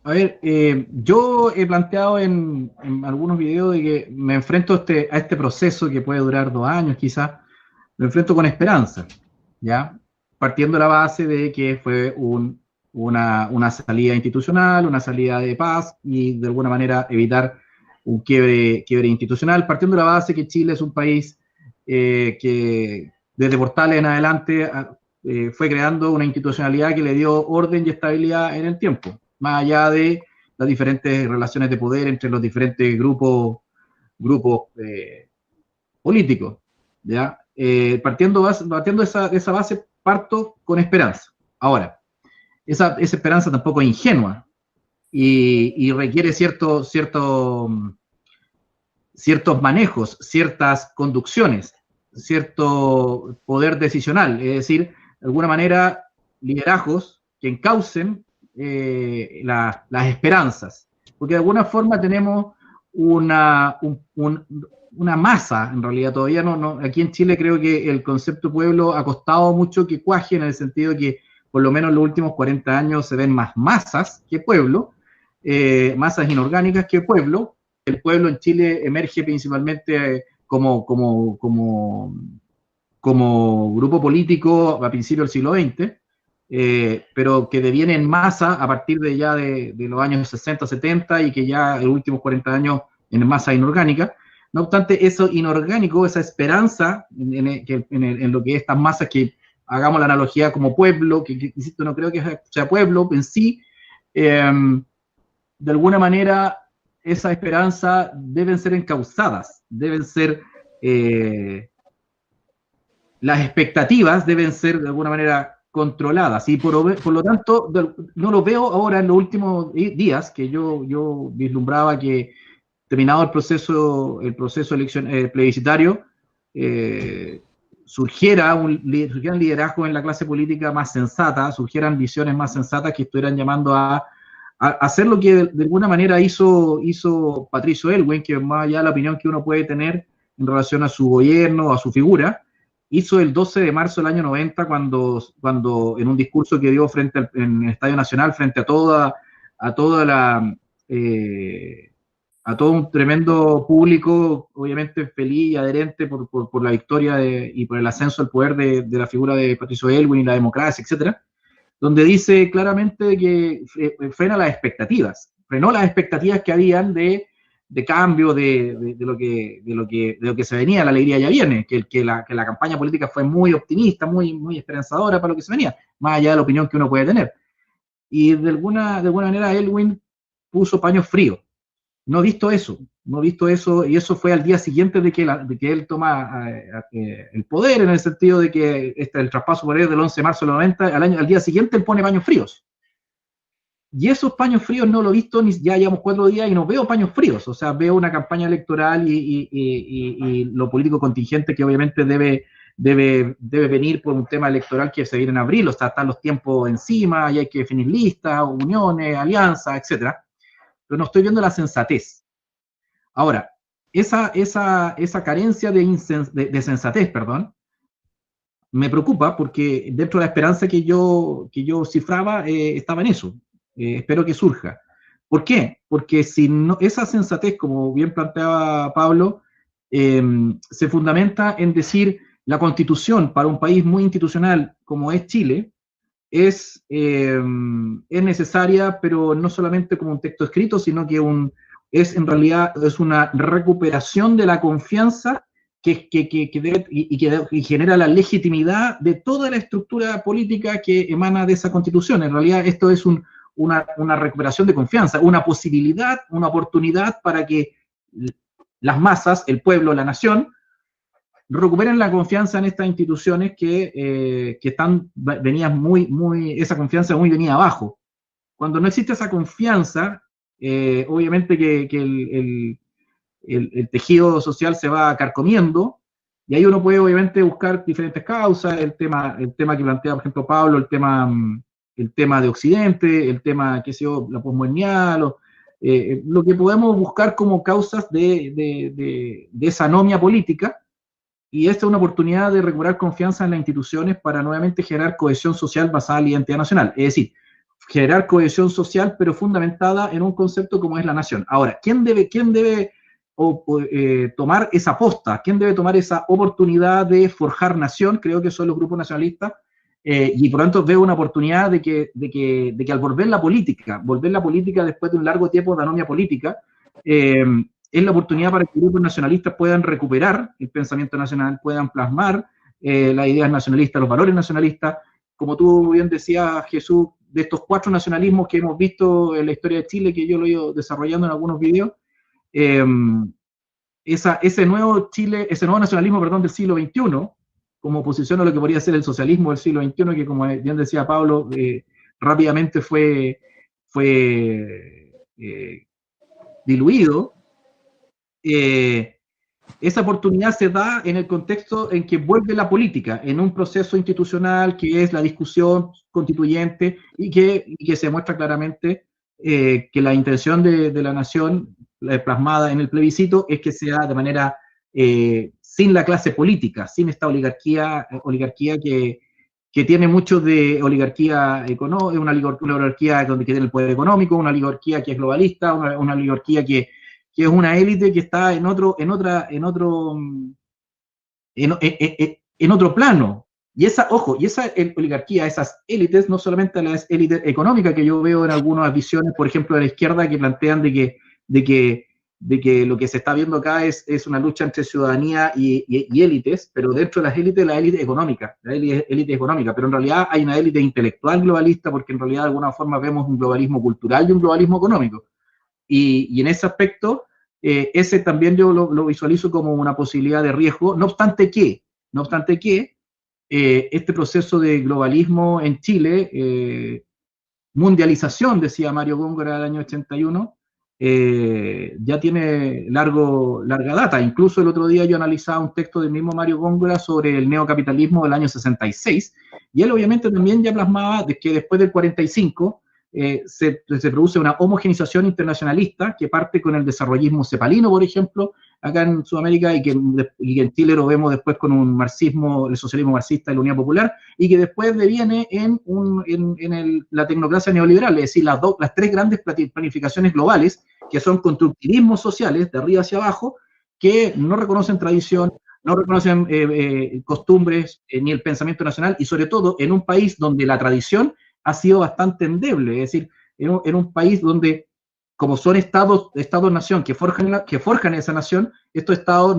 A ver, yo he planteado en algunos videos de que me enfrento a este proceso que puede durar 2 años quizás, lo enfrento con esperanza, ¿ya? Partiendo de la base de que fue una salida institucional, una salida de paz y de alguna manera evitar un quiebre institucional, partiendo de la base que Chile es un país que desde Portales en adelante fue creando una institucionalidad que le dio orden y estabilidad en el tiempo, más allá de las diferentes relaciones de poder entre los diferentes grupos políticos, ¿ya? Partiendo de esa base, parto con esperanza. Ahora, esa esperanza tampoco es ingenua y requiere ciertos manejos, ciertas conducciones, cierto poder decisional, es decir, de alguna manera, liderazgos que encaucen las esperanzas, porque de alguna forma tenemos una masa, en realidad todavía no, aquí en Chile creo que el concepto pueblo ha costado mucho que cuaje, en el sentido que por lo menos en los últimos 40 años se ven más masas que pueblo, masas inorgánicas que pueblo. El pueblo en Chile emerge principalmente como grupo político a principios del siglo XX, pero que deviene en masa a partir de los años 60, 70 y que ya en los últimos 40 años en masa inorgánica. No obstante, eso inorgánico, esa esperanza en lo que estas masas que hagamos la analogía como pueblo, que insisto, no creo que sea pueblo en sí, de alguna manera esa esperanza deben ser encauzadas, deben ser, las expectativas deben ser de alguna manera controladas y por lo tanto no lo veo ahora en los últimos días que yo vislumbraba que terminado el proceso plebiscitario, surgieran liderazgos en la clase política más sensata, surgieran visiones más sensatas que estuvieran llamando a hacer lo que de alguna manera hizo Patricio Aylwin, que más allá de la opinión que uno puede tener en relación a su gobierno, a su figura, hizo el 12 de marzo del año 90 cuando en un discurso que dio en el Estadio Nacional frente a toda a todo un tremendo público, obviamente feliz y adherente por la victoria y por el ascenso al poder de la figura de Patricio Aylwin y la democracia, etcétera, donde dice claramente que frenó las expectativas que habían de cambio de lo que se venía, la alegría ya viene, que la campaña política fue muy optimista, muy esperanzadora para lo que se venía, más allá de la opinión que uno puede tener. Y de alguna manera Aylwin puso paños fríos. No he visto eso, y eso fue al día siguiente de que él toma el poder, en el sentido de que el traspaso por él del 11 de marzo del 90, al día siguiente él pone paños fríos. Y esos paños fríos no lo he visto, ya llevamos 4 días y no veo paños fríos, o sea, veo una campaña electoral y lo político contingente que obviamente debe venir por un tema electoral que se viene en abril, o sea, están los tiempos encima y hay que definir listas, uniones, alianzas, etcétera, pero no estoy viendo la sensatez. Ahora, esa carencia de sensatez, perdón, me preocupa porque dentro de la esperanza que yo cifraba estaba en eso. Espero que surja. ¿Por qué? Porque si no, esa sensatez, como bien planteaba Pablo, se fundamenta en decir la constitución para un país muy institucional como es Chile es necesaria, pero no solamente como un texto escrito, sino que es en realidad es una recuperación de la confianza que genera la legitimidad de toda la estructura política que emana de esa constitución. En realidad esto es una recuperación de confianza, una posibilidad, una oportunidad para que las masas, el pueblo, la nación, recuperen la confianza en estas instituciones que esa confianza muy venía abajo. Cuando no existe esa confianza, obviamente que el tejido social se va carcomiendo, y ahí uno puede obviamente buscar diferentes causas, el tema que plantea, por ejemplo, Pablo, el tema de Occidente, el tema, qué sé yo, la posmodernidad, lo que podemos buscar como causas de esa anomia política, y esta es una oportunidad de recuperar confianza en las instituciones para nuevamente generar cohesión social basada en la identidad nacional. Es decir, generar cohesión social, pero fundamentada en un concepto como es la nación. Ahora, ¿quién debe tomar esa posta? ¿Quién debe tomar esa oportunidad de forjar nación? Creo que son los grupos nacionalistas, y por lo tanto veo una oportunidad de que al volver la política después de un largo tiempo de anomia política, es la oportunidad para que grupos nacionalistas puedan recuperar el pensamiento nacional, puedan plasmar las ideas nacionalistas, los valores nacionalistas, como tú bien decías, Jesús, de estos 4 nacionalismos que hemos visto en la historia de Chile, que yo lo he ido desarrollando en algunos videos, ese nuevo nacionalismo, perdón, del siglo XXI, como oposición a lo que podría ser el socialismo del siglo XXI, que como bien decía Pablo, rápidamente fue diluido. Esa oportunidad se da en el contexto en que vuelve la política, en un proceso institucional que es la discusión constituyente y que se muestra claramente que la intención de la nación plasmada en el plebiscito es que sea de manera sin la clase política, sin esta oligarquía que tiene mucho de oligarquía económica, una oligarquía donde tiene el poder económico, una oligarquía que es globalista, una oligarquía que es una élite que está en otro plano. Y esa oligarquía, esas élites, no solamente las élites económicas que yo veo en algunas visiones, por ejemplo, de la izquierda, que plantean de que lo que se está viendo acá es una lucha entre ciudadanía y élites, pero dentro de las élites, la élite económica, pero en realidad hay una élite intelectual globalista, porque en realidad de alguna forma vemos un globalismo cultural y un globalismo económico. Y en ese aspecto, ese también yo lo visualizo como una posibilidad de riesgo, no obstante que este proceso de globalismo en Chile, mundialización, decía Mario Góngora en el año 81, ya tiene larga data. Incluso el otro día yo analizaba un texto del mismo Mario Góngora sobre el neocapitalismo del año 66, y él obviamente también ya plasmaba de que después del 45 se produce una homogenización internacionalista que parte con el desarrollismo cepalino, por ejemplo, acá en Sudamérica, y que en Chile lo vemos después con un marxismo, el socialismo marxista de la Unidad Popular, y que después deviene en la tecnocracia neoliberal, es decir, las 3 grandes planificaciones globales, que son constructivismos sociales, de arriba hacia abajo, que no reconocen tradición, no reconocen costumbres, ni el pensamiento nacional, y sobre todo en un país donde la tradición ha sido bastante endeble, es decir, en un país donde, como son estados-nación que forjan esa nación, estos estados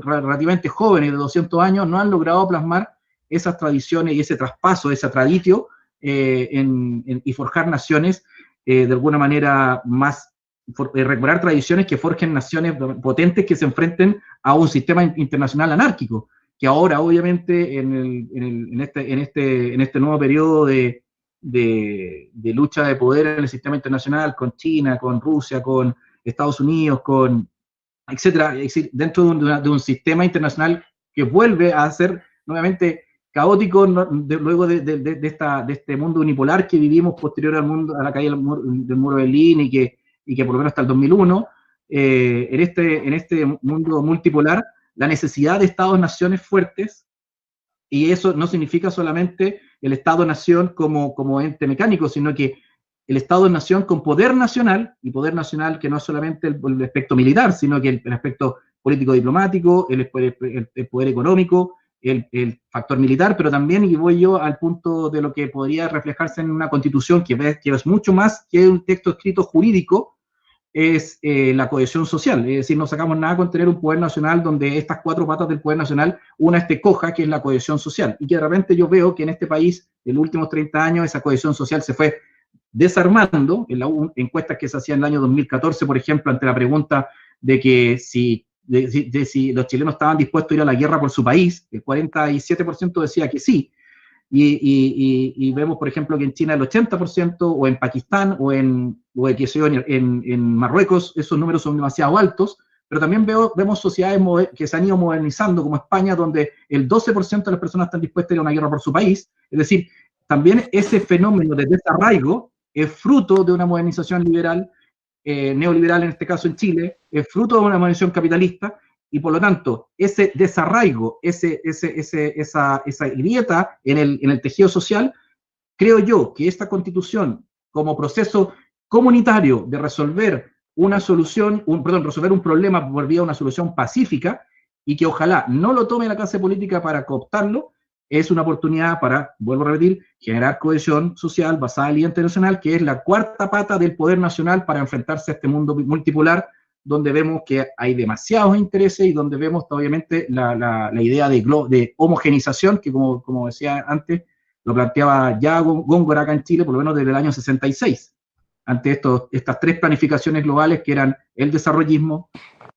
relativamente jóvenes, de 200 años, no han logrado plasmar esas tradiciones y ese traspaso, esa traditio, y forjar naciones de alguna manera más, recuperar tradiciones que forjen naciones potentes que se enfrenten a un sistema internacional anárquico, que ahora obviamente en este nuevo periodo de lucha de poder en el sistema internacional, con China, con Rusia, con Estados Unidos, etcétera, es decir, dentro de un sistema internacional que vuelve a ser nuevamente caótico, luego de este mundo unipolar que vivimos posterior a la caída del muro de Berlín, y que por lo menos hasta el 2001, en este mundo multipolar, la necesidad de estados-naciones fuertes, y eso no significa solamente el Estado-nación como ente mecánico, sino que el Estado-nación con poder nacional, y poder nacional que no es solamente el aspecto militar, sino que el aspecto político-diplomático, el poder económico, el factor militar, pero también, y voy yo al punto de lo que podría reflejarse en una constitución que es mucho más que un texto escrito jurídico, es la cohesión social. Es decir, no sacamos nada con tener un poder nacional donde estas 4 patas del poder nacional, una esté coja, que es la cohesión social, y que de repente yo veo que en este país, en los últimos 30 años, esa cohesión social se fue desarmando. En las encuestas que se hacían en el año 2014, por ejemplo, ante la pregunta de que si los chilenos estaban dispuestos a ir a la guerra por su país, el 47% decía que sí, y vemos, por ejemplo, que en China el 80%, o en Pakistán, o en Marruecos, esos números son demasiado altos, pero también vemos sociedades que se han ido modernizando, como España, donde el 12% de las personas están dispuestas a ir a una guerra por su país. Es decir, también ese fenómeno de desarraigo es fruto de una modernización liberal, neoliberal en este caso en Chile, es fruto de una modernización capitalista, y por lo tanto, ese desarraigo, esa grieta en el tejido social, creo yo que esta Constitución, como proceso comunitario de resolver una solución, resolver un problema por vía de una solución pacífica, y que ojalá no lo tome la clase política para cooptarlo, es una oportunidad para, vuelvo a repetir, generar cohesión social basada en la internacional, que es la cuarta pata del poder nacional para enfrentarse a este mundo multipolar, donde vemos que hay demasiados intereses y donde vemos obviamente la idea de homogenización, que como decía antes, lo planteaba ya Góngora acá en Chile, por lo menos desde el año 66, ante estas tres planificaciones globales que eran el desarrollismo,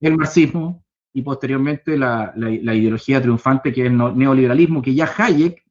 el marxismo y posteriormente la ideología triunfante que es el neoliberalismo, que ya Friedrich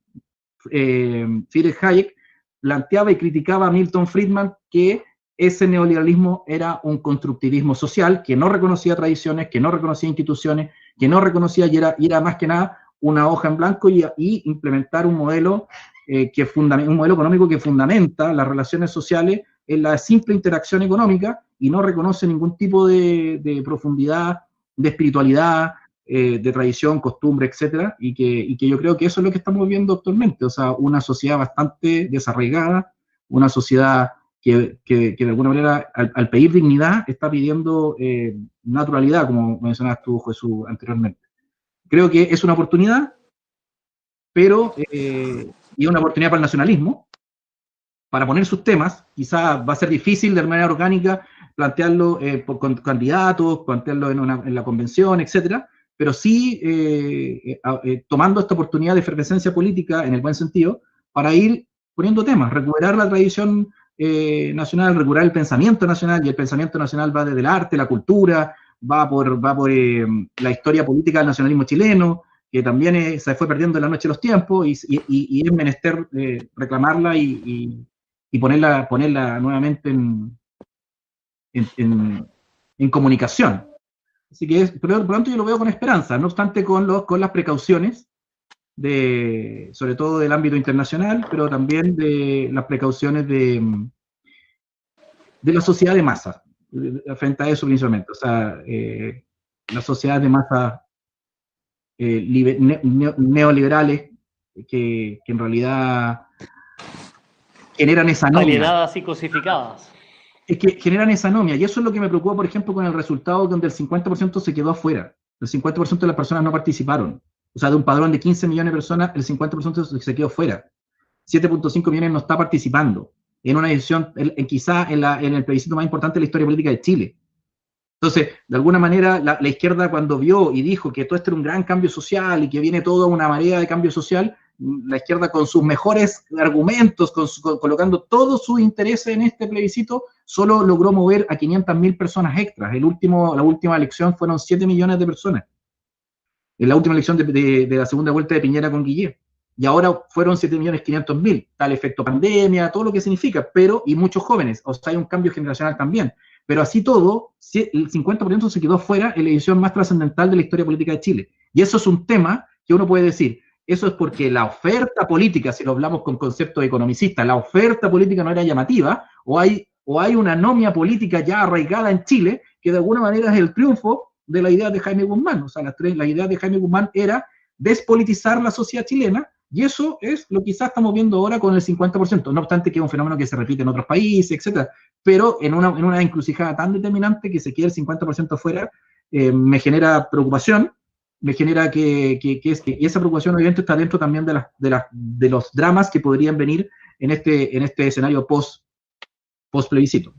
Hayek planteaba y criticaba a Milton Friedman que ese neoliberalismo era un constructivismo social que no reconocía tradiciones, que no reconocía instituciones, que no reconocía y era más que nada una hoja en blanco y implementar un modelo, un modelo económico que fundamenta las relaciones sociales en la simple interacción económica y no reconoce ningún tipo de profundidad, de espiritualidad, de tradición, costumbre, etcétera, y que yo creo que eso es lo que estamos viendo actualmente, o sea, una sociedad bastante desarraigada, una sociedad que de alguna manera, al pedir dignidad, está pidiendo naturalidad, como mencionabas tú, Jesús, anteriormente. Creo que es una oportunidad, pero, y una oportunidad para el nacionalismo, para poner sus temas. Quizás va a ser difícil de manera orgánica plantearlo con candidatos, plantearlo en la convención, etcétera, pero sí tomando esta oportunidad de efervescencia política, en el buen sentido, para ir poniendo temas, recuperar la tradición nacional, recuperar el pensamiento nacional, y el pensamiento nacional va desde el arte, la cultura, va por la historia política del nacionalismo chileno, que también se fue perdiendo en la noche de los tiempos, y es menester reclamarla y ponerla nuevamente en comunicación. Así que, por lo tanto, yo lo veo con esperanza, no obstante con las precauciones, sobre todo del ámbito internacional, pero también de las precauciones de la sociedad de masa, frente a eso principalmente. O sea, las sociedades de masa neoliberales que en realidad generan esa anomia. Alienadas y cosificadas. Es que generan esa anomia, y eso es lo que me preocupa, por ejemplo, con el resultado donde el 50% se quedó afuera. El 50% de las personas no participaron. O sea, de un padrón de 15 millones de personas, el 50% se quedó fuera. 7.5 millones no está participando en una decisión, quizá en el plebiscito más importante de la historia política de Chile. Entonces, de alguna manera, la izquierda cuando vio y dijo que todo esto era un gran cambio social y que viene toda una marea de cambio social, la izquierda con sus mejores argumentos, colocando todos sus intereses en este plebiscito, solo logró mover a 500.000 personas extras. La última elección fueron 7 millones de personas. En la última elección de la segunda vuelta de Piñera con Guillé. Y ahora fueron 7.500.000. Tal efecto pandemia, todo lo que significa, y muchos jóvenes. O sea, hay un cambio generacional también. Pero así todo, el 50% se quedó fuera en la edición más trascendental de la historia política de Chile. Y eso es un tema que uno puede decir, eso es porque la oferta política, si lo hablamos con conceptos economicistas, la oferta política no era llamativa, o hay una anomia política ya arraigada en Chile, que de alguna manera es el triunfo de la idea de Jaime Guzmán. O sea, la idea de Jaime Guzmán era despolitizar la sociedad chilena, y eso es lo que quizás estamos viendo ahora con el 50%, no obstante que es un fenómeno que se repite en otros países, etcétera, pero en una encrucijada tan determinante que se quede el 50% fuera, me genera preocupación, me genera que esa preocupación obviamente está dentro también de los dramas que podrían venir en este escenario post plebiscito.